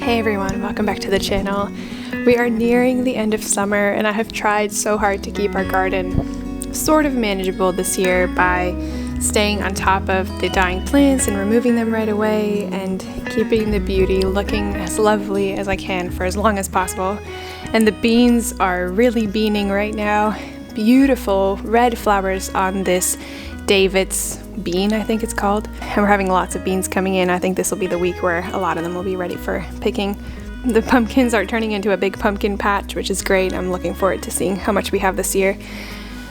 Hey everyone, welcome back to the channel. We are nearing the end of summer and I have tried so hard to keep our garden sort of manageable this year by staying on top of the dying plants and removing them right away and keeping the beauty looking as lovely as I can for as long as possible. And the beans are really beaning right now. Beautiful red flowers on this David's bean, I think it's called. And we're having lots of beans coming in. I think this will be the week where a lot of them will be ready for picking. The pumpkins are turning into a big pumpkin patch, which is great. I'm looking forward to seeing how much we have this year.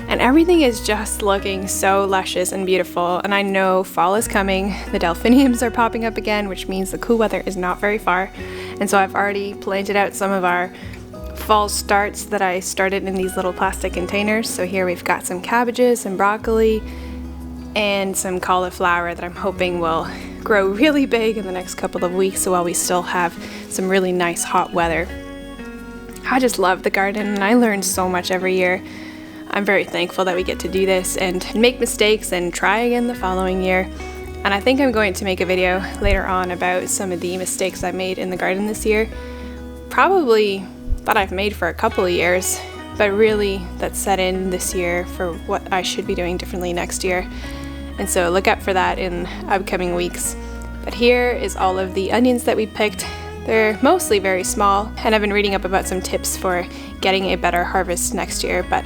And everything is just looking so luscious and beautiful. And I know fall is coming. The delphiniums are popping up again, which means the cool weather is not very far. And so I've already planted out some of our fall starts that I started in these little plastic containers. So here we've got some cabbages and broccoli and some cauliflower that I'm hoping will grow really big in the next couple of weeks, so while we still have some really nice hot weather. I just love the garden and I learn so much every year. I'm very thankful that we get to do this and make mistakes and try again the following year. And I think I'm going to make a video later on about some of the mistakes I made in the garden this year. Probably that I've made for a couple of years, but really that set in this year for what I should be doing differently next year. And so look out for that in upcoming weeks. But here is all of the onions that we picked. They're mostly very small, and I've been reading up about some tips for getting a better harvest next year, but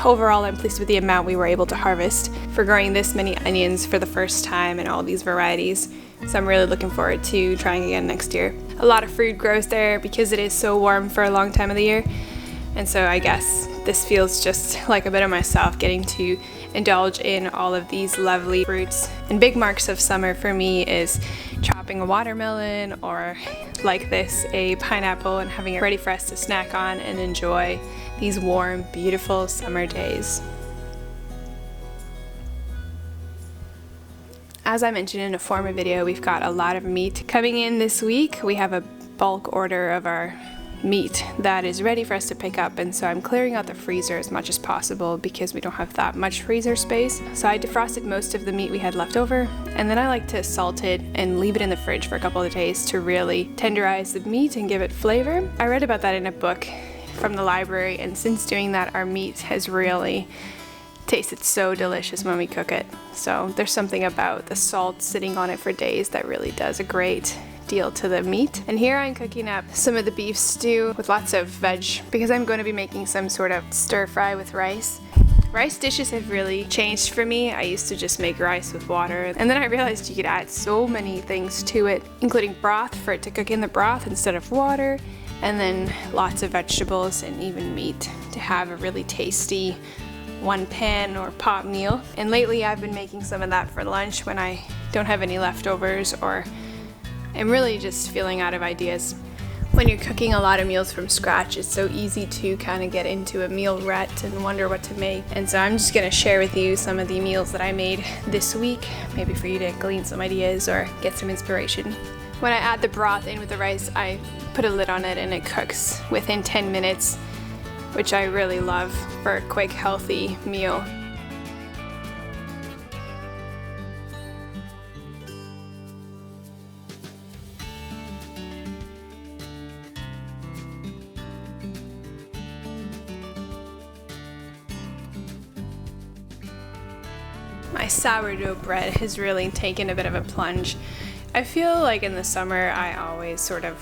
overall I'm pleased with the amount we were able to harvest for growing this many onions for the first time in all these varieties. So I'm really looking forward to trying again next year. A lot of fruit grows there because it is so warm for a long time of the year. And so I guess this feels just like a bit of myself getting to indulge in all of these lovely fruits. And big marks of summer for me is chopping a watermelon, or like this, a pineapple, and having it ready for us to snack on and enjoy these warm, beautiful summer days. As I mentioned in a former video, we've got a lot of meat coming in this week. We have a bulk order of our meat that is ready for us to pick up, and so I'm clearing out the freezer as much as possible because we don't have that much freezer space. So I defrosted most of the meat we had left over, and then I like to salt it and leave it in the fridge for a couple of days to really tenderize the meat and give it flavor. I read about that in a book from the library, and since doing that, our meat has really tasted so delicious when we cook it. So there's something about the salt sitting on it for days that really does a great deal to the meat. And here I'm cooking up some of the beef stew with lots of veg because I'm going to be making some sort of stir fry with rice. Rice dishes have really changed for me. I used to just make rice with water, and then I realized you could add so many things to it, including broth for it to cook in the broth instead of water, and then lots of vegetables and even meat to have a really tasty one pan or pot meal. And lately I've been making some of that for lunch when I don't have any leftovers or I'm really just feeling out of ideas. When you're cooking a lot of meals from scratch, it's so easy to kind of get into a meal rut and wonder what to make. And so I'm just going to share with you some of the meals that I made this week, maybe for you to glean some ideas or get some inspiration. When I add the broth in with the rice, I put a lid on it and it cooks within 10 minutes, which I really love for a quick, healthy meal. My sourdough bread has really taken a bit of a plunge. I feel like in the summer I always sort of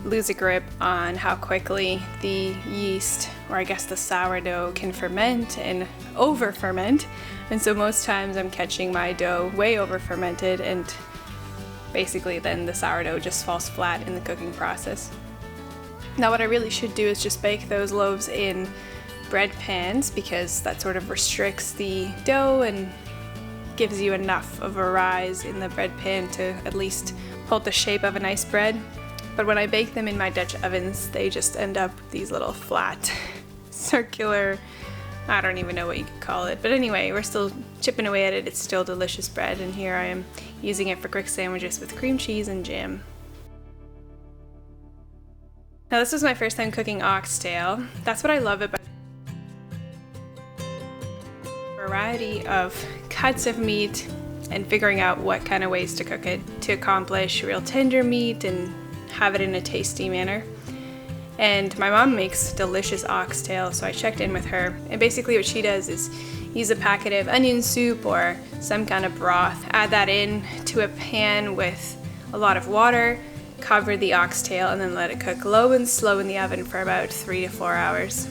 lose a grip on how quickly the yeast, or I guess the sourdough, can ferment and over ferment. And so most times I'm catching my dough way over fermented, and basically then the sourdough just falls flat in the cooking process. Now what I really should do is just bake those loaves in bread pans, because that sort of restricts the dough and gives you enough of a rise in the bread pan to at least hold the shape of a nice bread. But when I bake them in my Dutch ovens, they just end up these little flat, circular, I don't even know what you could call it. But anyway, we're still chipping away at it. It's still delicious bread, and here I am using it for quick sandwiches with cream cheese and jam. Now this was my first time cooking oxtail. That's what I love about a variety of cuts of meat and figuring out what kind of ways to cook it to accomplish real tender meat and have it in a tasty manner. And my mom makes delicious oxtail, so I checked in with her. And basically what she does is use a packet of onion soup or some kind of broth, add that in to a pan with a lot of water, cover the oxtail, and then let it cook low and slow in the oven for about 3 to 4 hours.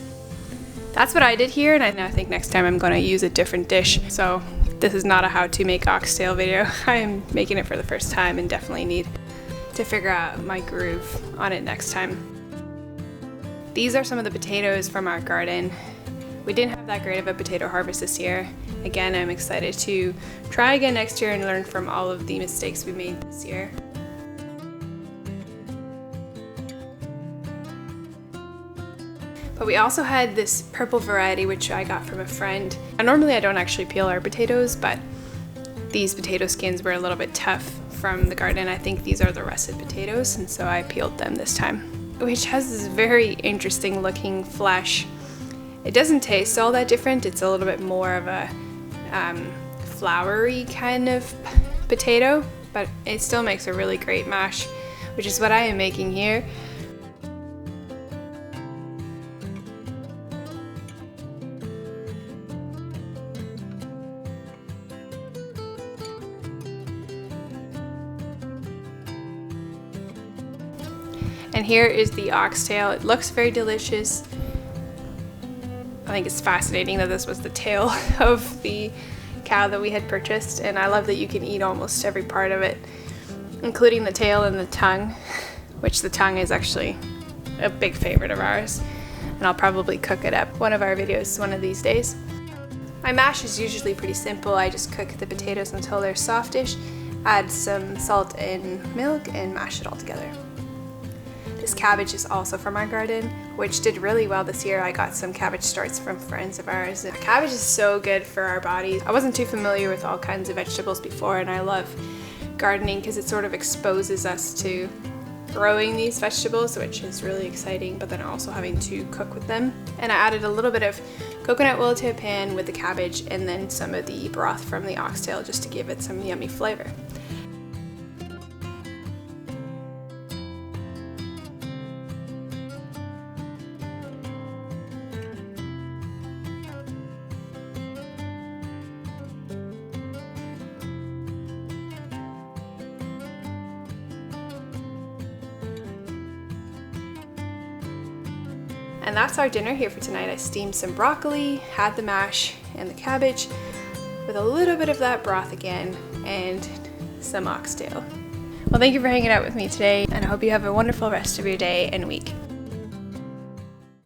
That's what I did here, and I think next time I'm going to use a different dish. So this is not a how to make oxtail video. I am making it for the first time and definitely need to figure out my groove on it next time. These are some of the potatoes from our garden. We didn't have that great of a potato harvest this year. Again, I'm excited to try again next year and learn from all of the mistakes we made this year. But we also had this purple variety, which I got from a friend. And normally I don't actually peel our potatoes, but these potato skins were a little bit tough from the garden. I think these are the russet potatoes, and so I peeled them this time. Which has this very interesting looking flesh. It doesn't taste all that different. It's a little bit more of a floury kind of potato, but it still makes a really great mash, which is what I am making here. And here is the oxtail. It looks very delicious. I think it's fascinating that this was the tail of the cow that we had purchased, and I love that you can eat almost every part of it, including the tail and the tongue, which the tongue is actually a big favorite of ours, and I'll probably cook it up one of our videos one of these days. My mash is usually pretty simple. I just cook the potatoes until they're softish, add some salt and milk, and mash it all together. This cabbage is also from our garden, which did really well this year. I got some cabbage starts from friends of ours. Cabbage is so good for our bodies. I wasn't too familiar with all kinds of vegetables before, and I love gardening because it sort of exposes us to growing these vegetables, which is really exciting, but then also having to cook with them. And I added a little bit of coconut oil to a pan with the cabbage and then some of the broth from the oxtail just to give it some yummy flavor. And that's our dinner here for tonight. I steamed some broccoli, had the mash and the cabbage with a little bit of that broth again and some oxtail. Well, thank you for hanging out with me today, and I hope you have a wonderful rest of your day and week.